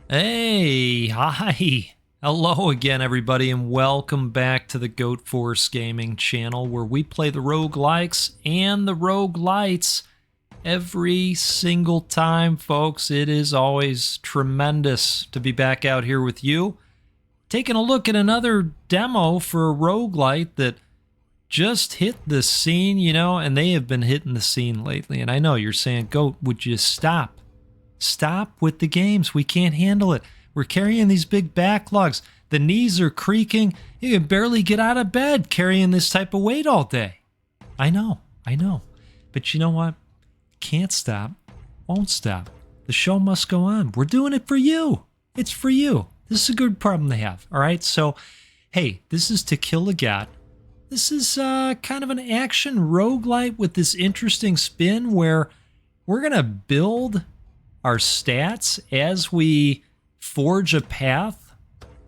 Hey, hi. Hello again, everybody, and welcome back to the Goat Force Gaming channel where we play the roguelikes and the roguelites every single time, folks. It is always tremendous to be back out here with you, taking a look at another demo for a roguelite that just hit the scene, and they have been hitting the scene lately. And I know you're saying, Goat, would you stop? Stop with the games. We can't handle it. We're carrying these big backlogs. The knees are creaking. You can barely get out of bed carrying this type of weight all day. I know. But you know what? Can't stop. Won't stop. The show must go on. We're doing it for you. It's for you. This is a good problem to have. All right. So, hey, this is To Kill a Gat. This is kind of an action roguelite with this interesting spin where we're going to build our stats as we forge a path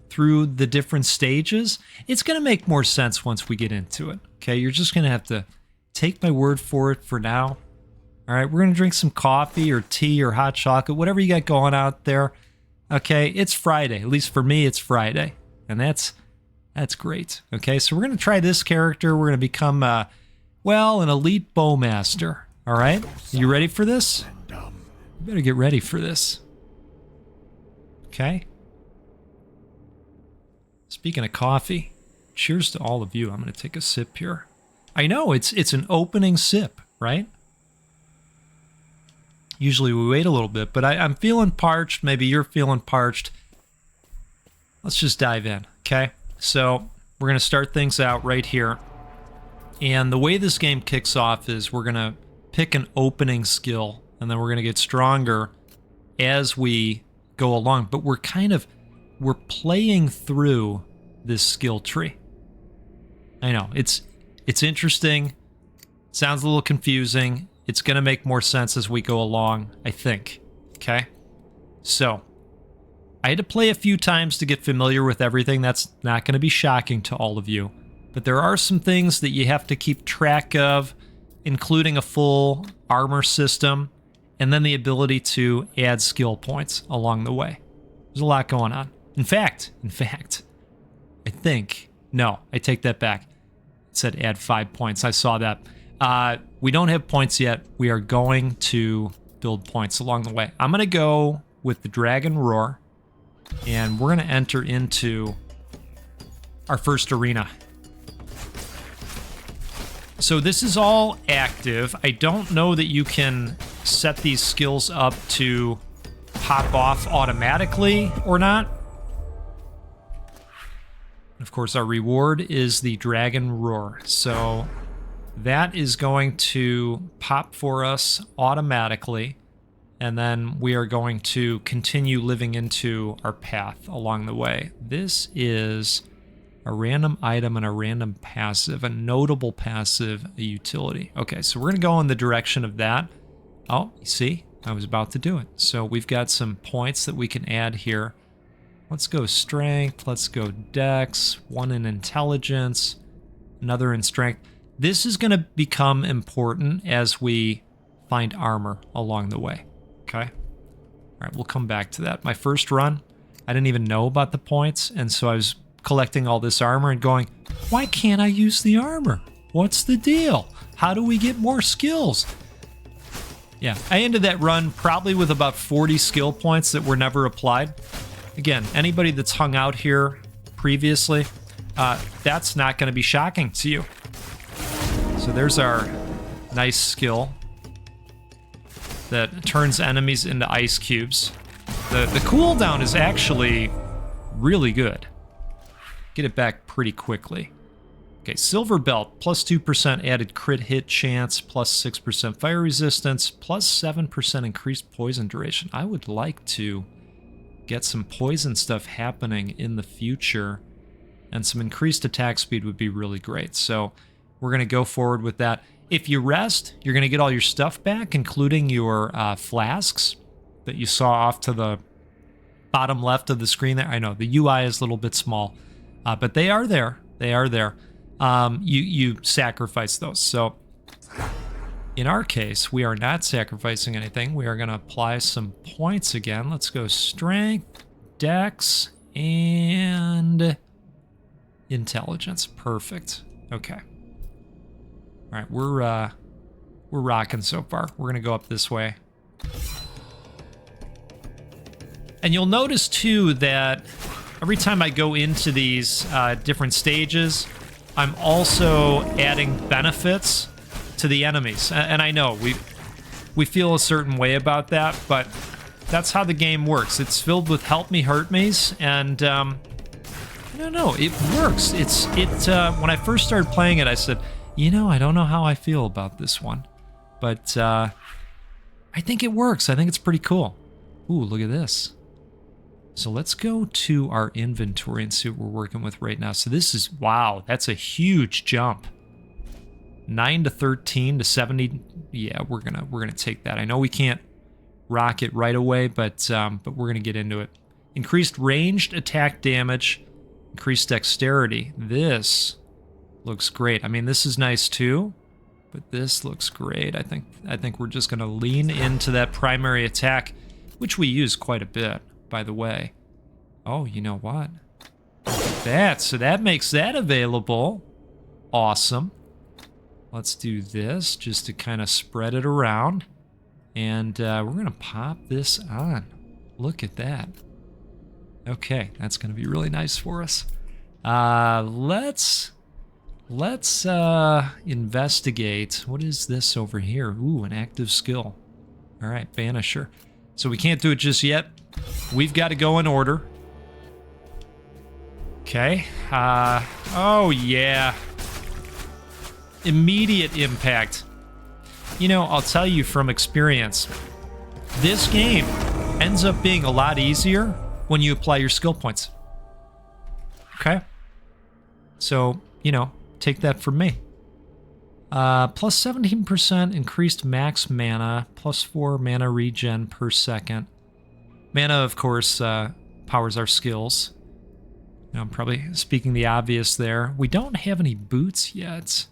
through the different stages. It's going to make more sense once we get into it. Okay, you're just going to have to take my word for it for now. All right, we're going to drink some coffee or tea or hot chocolate, whatever you got going out there. Okay, it's Friday. At least for me, it's Friday. And that's great. Okay, so we're going to try this character. We're going to become, an elite bowmaster. All right, you ready for this? You better get ready for this. Okay? Speaking of coffee, cheers to all of you. I'm going to take a sip here. I know, it's an opening sip, right? Usually we wait a little bit, but I'm feeling parched. Maybe you're feeling parched. Let's just dive in, okay? So we're going to start things out right here. And the way this game kicks off is we're going to pick an opening skill, and then we're going to get stronger as we go along. But we're playing through this skill tree. I know, it's interesting. Sounds a little confusing. It's going to make more sense as we go along, I think. Okay? So, I had to play a few times to get familiar with everything. That's not going to be shocking to all of you. But there are some things that you have to keep track of, including a full armor system, and then the ability to add skill points along the way. There's a lot going on. In fact, I take that back. It said add 5 points. I saw that. We don't have points yet. We are going to build points along the way. I'm going to go with the Dragon Roar, and we're going to enter into our first arena. So this is all active. I don't know that you can set these skills up to pop off automatically or not. Of course, our reward is the Dragon Roar. So that is going to pop for us automatically. And then we are going to continue living into our path along the way. This is a random item and a random passive, a notable passive, a utility. Okay, so we're going to go in the direction of that. Oh, you see, I was about to do it. So we've got some points that we can add here. Let's go strength, let's go dex, one in intelligence, another in strength. This is going to become important as we find armor along the way, okay? All right, we'll come back to that. My first run, I didn't even know about the points, and so I was collecting all this armor and going, why can't I use the armor? What's the deal? How do we get more skills? Yeah, I ended that run probably with about 40 skill points that were never applied. Again, anybody that's hung out here previously, that's not going to be shocking to you. So there's our nice skill that turns enemies into ice cubes. The cooldown is actually really good. Get it back pretty quickly. Okay, Silver Belt, plus 2% added crit hit chance, plus 6% fire resistance, plus 7% increased poison duration. I would like to get some poison stuff happening in the future, and some increased attack speed would be really great. So we're going to go forward with that. If you rest, you're going to get all your stuff back, including your flasks that you saw off to the bottom left of the screen there. I know, the UI is a little bit small, but they are there. They are there. You sacrifice those. So in our case, we are not sacrificing anything. We are going to apply some points again. Let's go strength. Dex and intelligence. Perfect. Okay. All right, we're rocking so far. We're gonna go up this way. And you'll notice too that every time I go into these different stages, I'm also adding benefits to the enemies. And I know we feel a certain way about that, but that's how the game works. It's filled with help me, hurt me's, and I don't know, it works. When I first started playing it, I said, you know, I don't know how I feel about this one, but I think it works. I think it's pretty cool. Ooh, look at this. So let's go to our inventory and see what we're working with right now. So this is, wow, that's a huge jump. 9 to 13 to 70. Yeah, we're gonna take that. I know we can't rock it right away, but we're gonna get into it. Increased ranged attack damage, increased dexterity. This looks great. I mean, this is nice too, but this looks great. I think we're just gonna lean into that primary attack, which we use quite a bit, by the way. Oh, you know what? Look at that. So that makes that available. Awesome. Let's do this just to kind of spread it around. And we're going to pop this on. Look at that. Okay, that's going to be really nice for us. Let's investigate. What is this over here? Ooh, an active skill. All right, Banisher. So we can't do it just yet. We've got to go in order. Okay. Oh, yeah. Immediate impact. You know, I'll tell you from experience, this game ends up being a lot easier when you apply your skill points. Okay? So, you know, take that from me. Plus 17% increased max mana, plus 4 mana regen per second. Mana, of course, powers our skills. You know, I'm probably speaking the obvious there. We don't have any boots yet.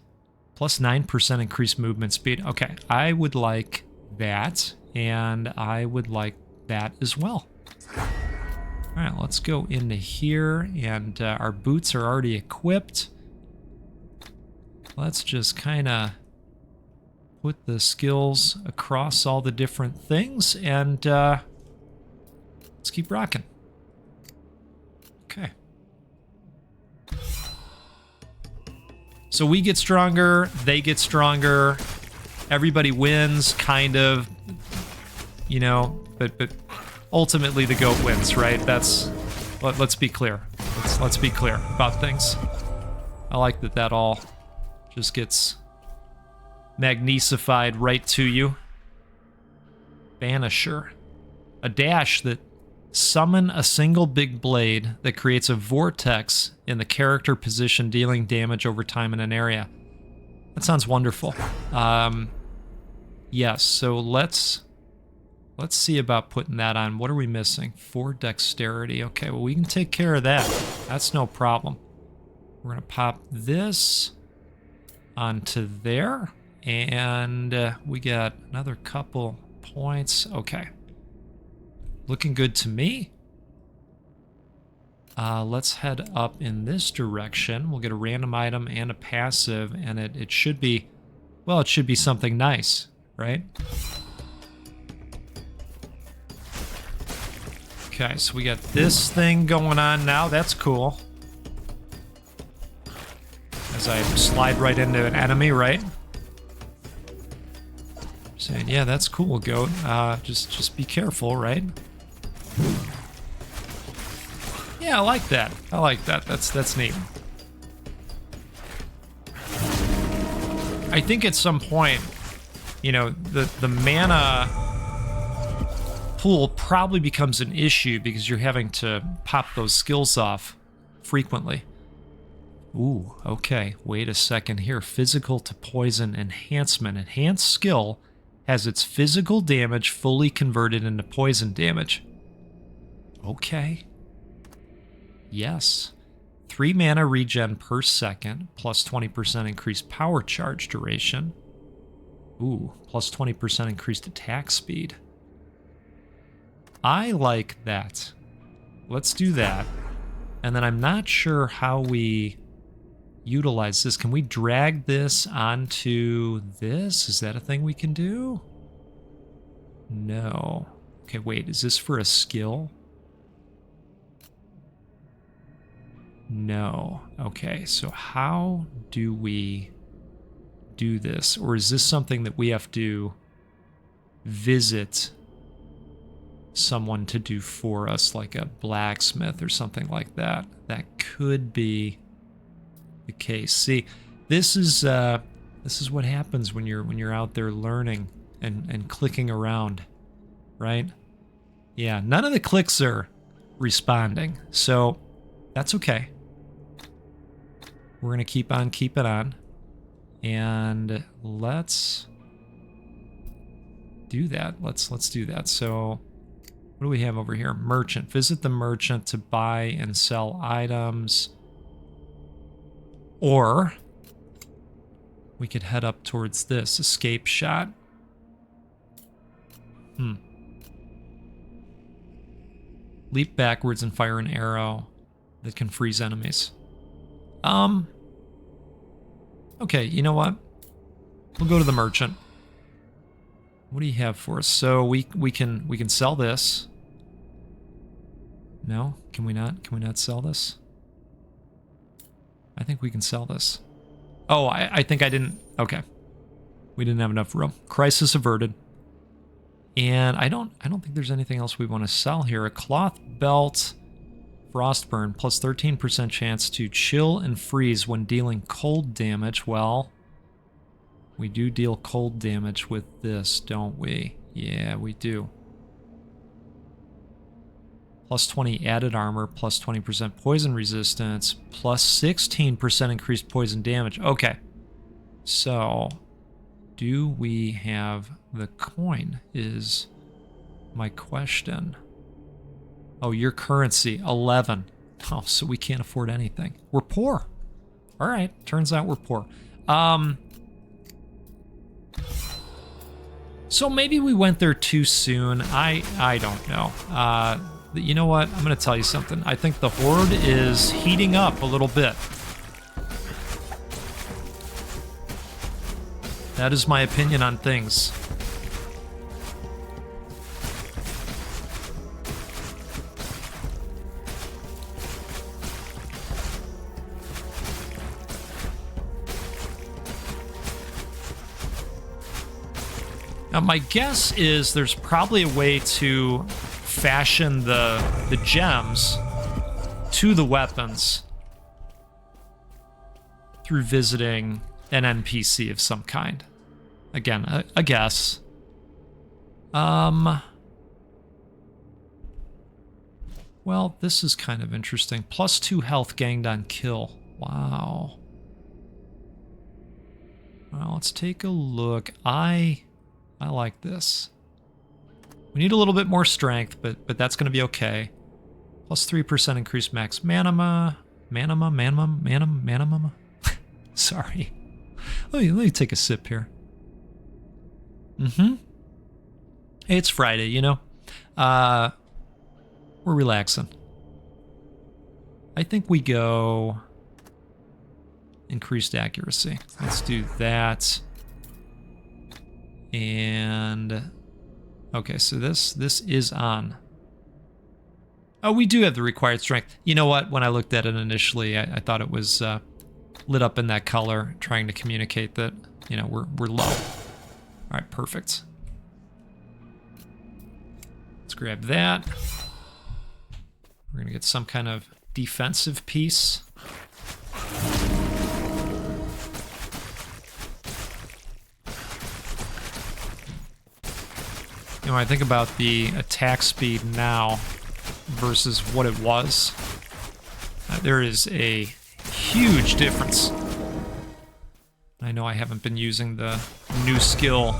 Plus 9% increased movement speed. Okay, I would like that, and I would like that as well. All right, let's go into here, and our boots are already equipped. Let's just kind of put the skills across all the different things, and let's keep rocking. Okay. So we get stronger, they get stronger, everybody wins, kind of, you know, but ultimately the GOAT wins, right? That's, let's be clear. Let's be clear about things. I like that all just gets magnesified right to you. Banisher. A dash that summon a single big blade that creates a vortex in the character position, dealing damage over time in an area. That sounds wonderful. Yes, so let's see about putting that on. What are we missing? 4 dexterity. Okay, well, we can take care of that. That's no problem. We're going to pop this onto there, and we got another couple points. Okay. Looking good to me. Let's head up in this direction. We'll get a random item and a passive, and it should be, well, it should be something nice, right? Okay, so we got this thing going on now. That's cool. As I slide right into an enemy, right? Saying, yeah, that's cool, GOAT. Just be careful, right? Yeah, I like that. I like that. That's neat. I think at some point, you know, the mana pool probably becomes an issue because you're having to pop those skills off frequently. Ooh, okay. Wait a second here. Physical to poison enhancement. Enhanced skill has its physical damage fully converted into poison damage. Okay. Yes. 3 mana regen per second, plus 20% increased power charge duration. Ooh, plus 20% increased attack speed. I like that. Let's do that. And then I'm not sure how we utilize this. Can we drag this onto this? Is that a thing we can do? No. Okay, wait, is this for a skill? No. Okay, so how do we do this? Or is this something that we have to visit someone to do for us, like a blacksmith or something like that? That could be the case. See, this is what happens when you're out there learning and clicking around, right? Yeah, none of the clicks are responding, so that's okay. We're gonna keep on keeping on, and let's do that. Let's do that. So what do we have over here? Merchant. Visit the merchant to buy and sell items. Or we could head up towards this. Escape shot. Leap backwards and fire an arrow that can freeze enemies. Okay, you know what? We'll go to the merchant. What do you have for us? So we can sell this. No? Can we not? Can we not sell this? I think we can sell this. Oh, I think I didn't. Okay. We didn't have enough room. Crisis averted. And I don't think there's anything else we want to sell here. A cloth belt, frostburn, plus 13% chance to chill and freeze when dealing cold damage. Well, we do deal cold damage with this, don't we? Yeah, we do. Plus 20 added armor, plus 20% poison resistance, plus 16% increased poison damage. Okay. So, do we have the coin is my question. Oh, your currency, 11. Oh, so we can't afford anything. We're poor. All right, turns out we're poor. So maybe we went there too soon. I don't know. You know what? I'm going to tell you something. I think the horde is heating up a little bit. That is my opinion on things. Now, my guess is there's probably a way to fashion the gems to the weapons through visiting an NPC of some kind. Again, a guess. Well, this is kind of interesting. Plus 2 health gained on kill. Wow. Well, let's take a look. I like this. We need a little bit more strength, but that's going to be okay. Plus 3% increased max manama. Manama. Sorry. Let me take a sip here. Hey, it's Friday, you know. We're relaxing. I think we go increased accuracy. Let's do that. And okay, so this is on. Oh, we do have the required strength. You know what? When I looked at it initially, I thought it was lit up in that color, trying to communicate that, you know, we're low. All right, perfect. Let's grab that. We're gonna get some kind of defensive piece. You know, I think about the attack speed now versus what it was. There is a huge difference. I know I haven't been using the new skill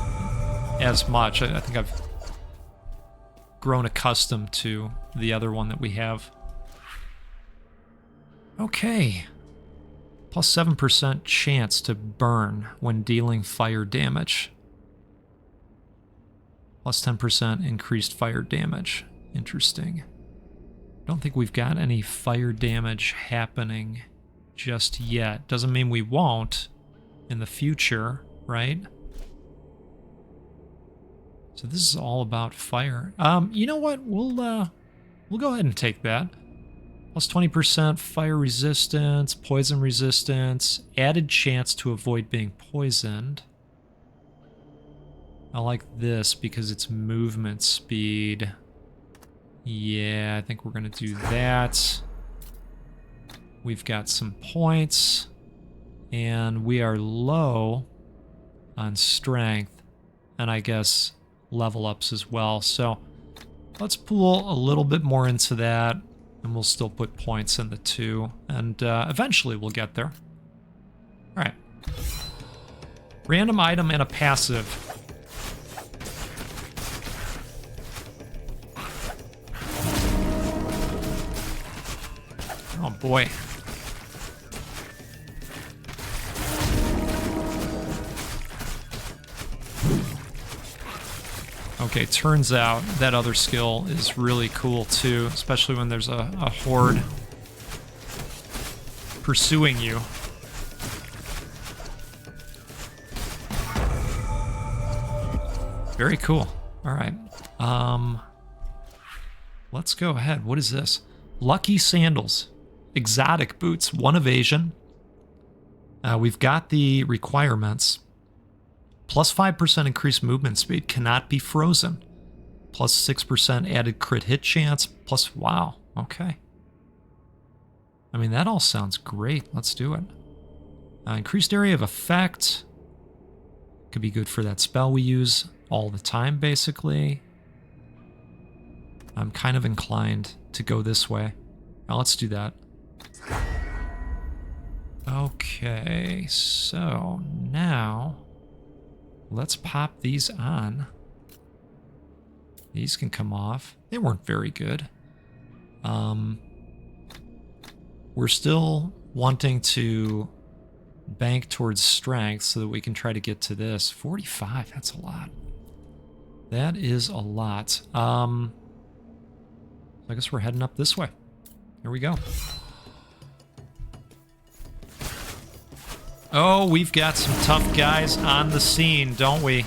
as much. I think I've grown accustomed to the other one that we have. Okay. Plus 7% chance to burn when dealing fire damage. Plus 10% increased fire damage. Interesting. Don't think we've got any fire damage happening just yet. Doesn't mean we won't in the future, right? So this is all about fire. You know what? We'll go ahead and take that. Plus 20% fire resistance, poison resistance, added chance to avoid being poisoned. I like this because it's movement speed. Yeah, I think we're going to do that. We've got some points, and we are low on strength, and I guess level ups as well. So let's pool a little bit more into that, and we'll still put points in the 2, and eventually we'll get there. All right. Random item and a passive. Oh boy. Okay, turns out that other skill is really cool too, especially when there's a horde pursuing you. Very cool. All right. Let's go ahead. What is this? Lucky sandals. Exotic boots. 1 evasion. We've got the requirements. Plus 5% increased movement speed. Cannot be frozen. Plus 6% added crit hit chance. Plus, wow. Okay. I mean, that all sounds great. Let's do it. Increased area of effect. Could be good for that spell we use all the time, basically. I'm kind of inclined to go this way. Now let's do that. Okay, so now let's pop these on. These can come off. They weren't very good. We're still wanting to bank towards strength so that we can try to get to this. 45, that's a lot. That is a lot. I guess we're heading up this way. Here we go. Oh, we've got some tough guys on the scene, don't we?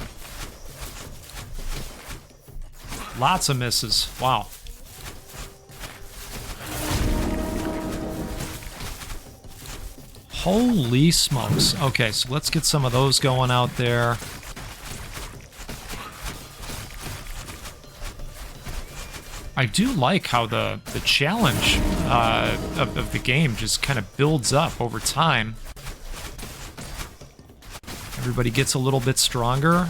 Lots of misses. Wow. Holy smokes. Okay, so let's get some of those going out there. I do like how the challenge of the game just kind of builds up over time. Everybody gets a little bit stronger.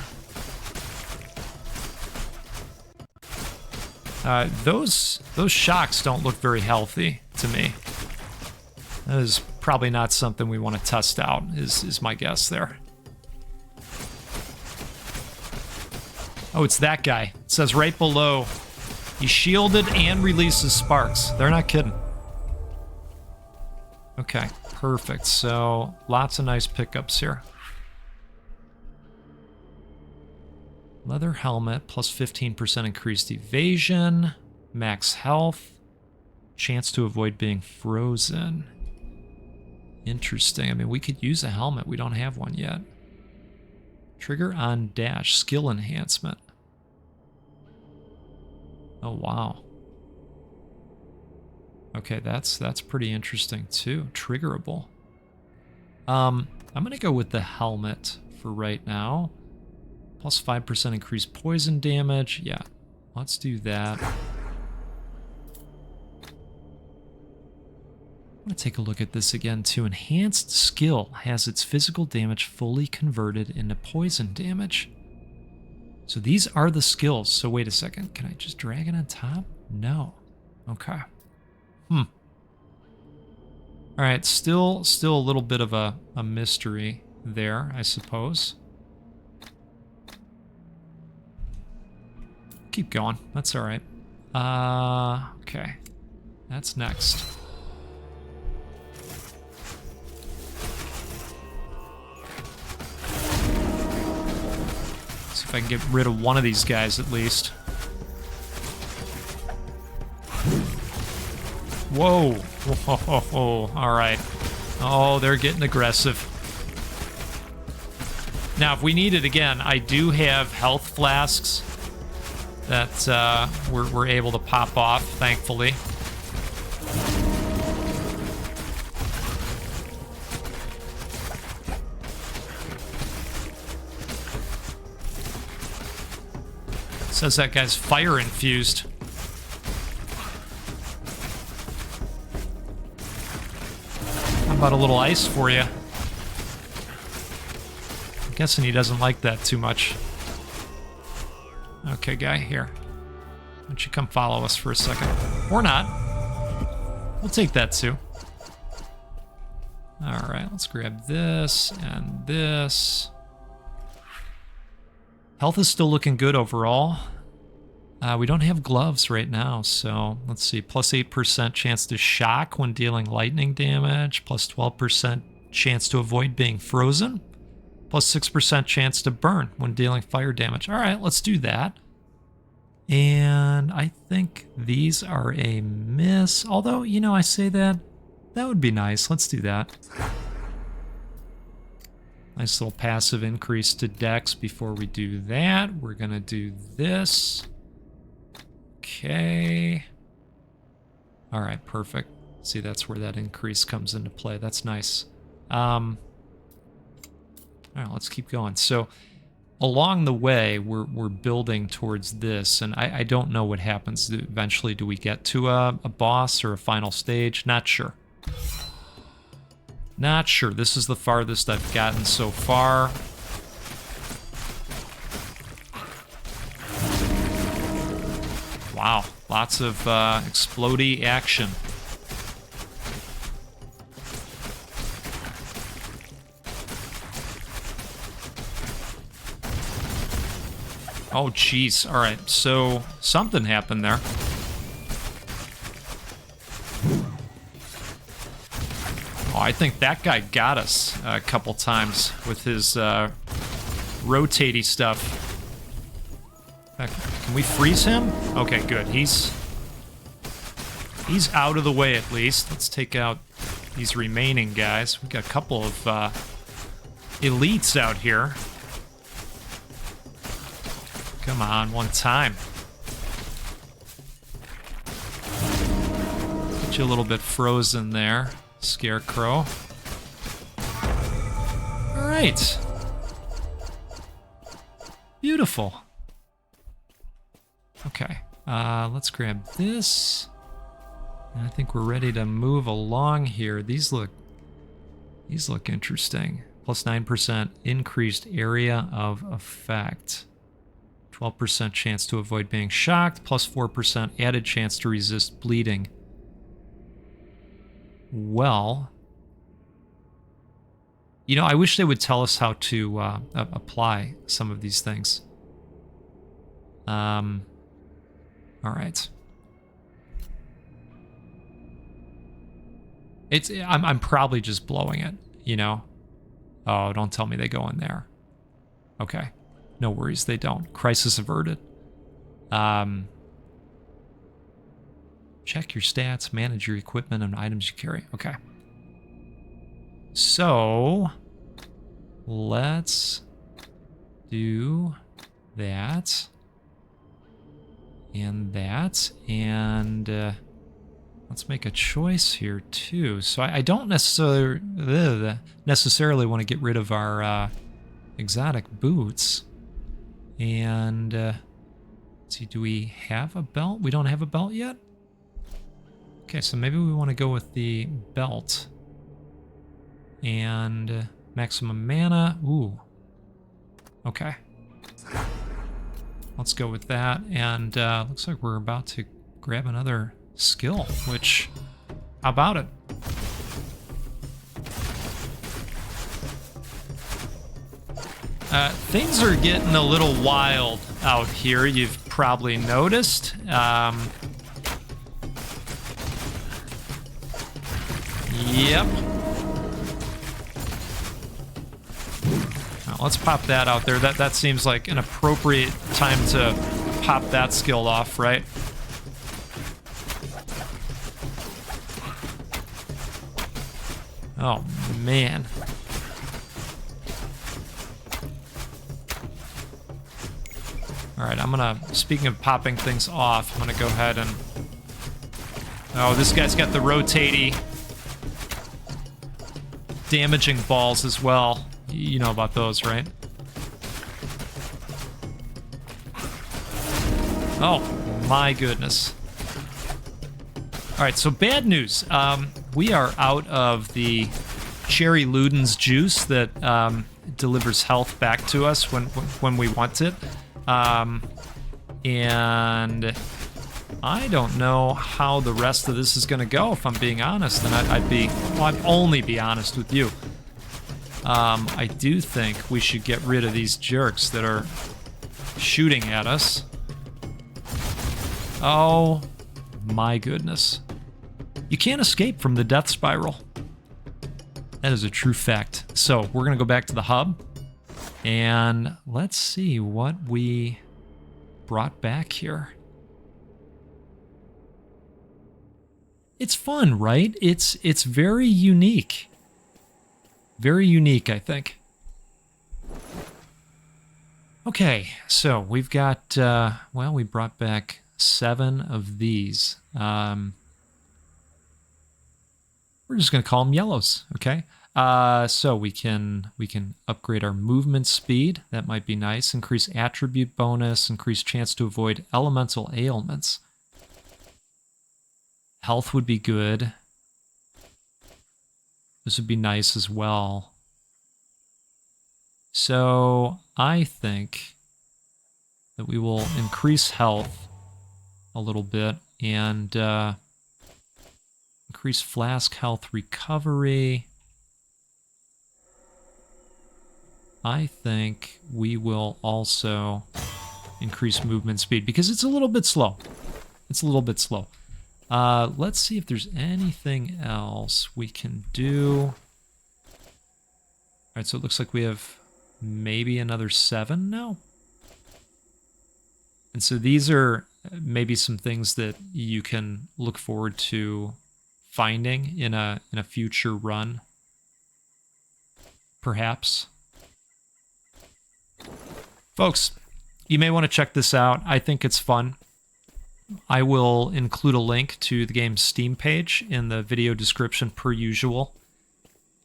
Those shocks don't look very healthy to me. That is probably not something we want to test out, is my guess there. Oh, it's that guy. It says right below, he shielded and releases sparks. They're not kidding. Okay, perfect. So, lots of nice pickups here. Leather helmet, plus 15% increased evasion, max health, chance to avoid being frozen. Interesting. I mean, we could use a helmet. We don't have one yet. Trigger on dash, skill enhancement. Oh, wow. Okay, that's pretty interesting too. Triggerable. I'm going to go with the helmet for right now. Plus 5% increased poison damage. Yeah, let's do that. I'm going to take a look at this again too. Enhanced skill has its physical damage fully converted into poison damage. So these are the skills. So wait a second. Can I just drag it on top? No. Okay. All right, still a little bit of a mystery there, I suppose. Keep going. That's all right. Okay. That's next. See if I can get rid of one of these guys at least. Whoa. Whoa. All right. Oh, they're getting aggressive. Now, if we need it again, I do have health flasks that we're able to pop off, thankfully. Says that guy's fire infused. How about a little ice for you? I'm guessing he doesn't like that too much. Okay, guy, here. Why don't you come follow us for a second? Or not. We'll take that too. Alright, let's grab this and this. Health is still looking good overall. We don't have gloves right now, so let's see. Plus 8% chance to shock when dealing lightning damage. Plus 12% chance to avoid being frozen. Plus 6% chance to burn when dealing fire damage. All right, let's do that. And I think these are a miss. Although, you know, I say that would be nice. Let's do that. Nice little passive increase to dex before we do that. We're going to do this. Okay. All right, perfect. See, that's where that increase comes into play. That's nice. All right, let's keep going. So along the way, we're building towards this, and I don't know what happens eventually. Do we get to a boss or a final stage? Not sure. Not sure. This is the farthest I've gotten so far. Wow, lots of explodey action. Oh, jeez. All right, so something happened there. Oh, I think that guy got us a couple times with his rotatey stuff. Can we freeze him? Okay, good. He's out of the way at least. Let's take out these remaining guys. We've got a couple of elites out here. Come on, one time. Get you a little bit frozen there, Scarecrow. All right. Beautiful. Okay, let's grab this. And I think we're ready to move along here. These look interesting. Plus 9% increased area of effect. 12% chance to avoid being shocked. Plus 4% added chance to resist bleeding. Well, you know, I wish they would tell us how to apply some of these things. All right. I'm probably just blowing it, you know? Oh, don't tell me they go in there. Okay. No worries, they don't. Crisis averted. Check your stats, manage your equipment and items you carry. Okay. So, let's do that. And that. And let's make a choice here, too. So I don't necessarily want to get rid of our exotic boots. And let's see, do we have a belt? We don't have a belt yet? Okay, so maybe we want to go with the belt. And maximum mana. Ooh. Okay. Let's go with that. And looks like we're about to grab another skill, which, how about it? Things are getting a little wild out here, you've probably noticed. Yep. Now, let's pop that out there. That seems like an appropriate time to pop that skill off, right? Oh, man. All right, I'm gonna, speaking of popping things off, I'm gonna go ahead and... Oh, this guy's got the rotatey damaging balls as well. You know about those, right? Oh, my goodness. All right, so bad news. We are out of the Cherry Luden's juice that delivers health back to us when we want it. And I don't know how the rest of this is going to go, if I'm being honest. And I'd only be honest with you. I do think we should get rid of these jerks that are shooting at us. Oh, my goodness. You can't escape from the death spiral. That is a true fact. So we're going to go back to the hub. And let's see what we brought back here. It's fun, right? It's very unique. Very unique, I think. Okay, so we've got, well, we brought back 7 of these. We're just going to call them yellows, okay? So we can upgrade our movement speed. That might be nice. Increase attribute bonus. Increase chance to avoid elemental ailments. Health would be good. This would be nice as well. So I think that we will increase health a little bit and increase flask health recovery. I think we will also increase movement speed because it's a little bit slow. It's a little bit slow. Let's see if there's anything else we can do. All right, so it looks like we have maybe another 7 now. And so these are maybe some things that you can look forward to finding in a future run, perhaps. Folks, you may want to check this out. I think it's fun. I will include a link to the game's Steam page in the video description per usual.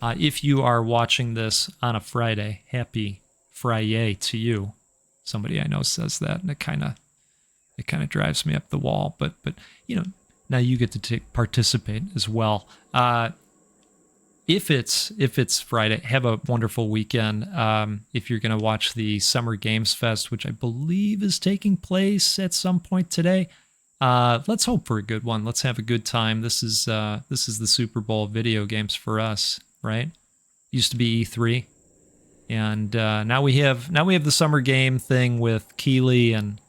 If you are watching this on a Friday, happy Friday to you. Somebody I know says that, and it kind of drives me up the wall. But you know, now you get to participate as well. If it's Friday, have a wonderful weekend. If you're going to watch the Summer Games Fest, which I believe is taking place at some point today, let's hope for a good one. Let's have a good time. This is the Super Bowl of video games for us, right? Used to be E3, and now we have the summer game thing with Keeley, and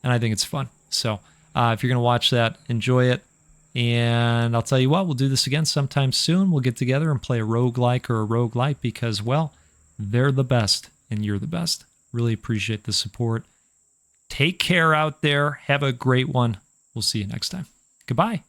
I think it's fun. So if you're going to watch that, enjoy it. And I'll tell you what, we'll do this again sometime soon. We'll get together and play a roguelike or a roguelite because, well, they're the best and you're the best. Really appreciate the support. Take care out there. Have a great one. We'll see you next time. Goodbye.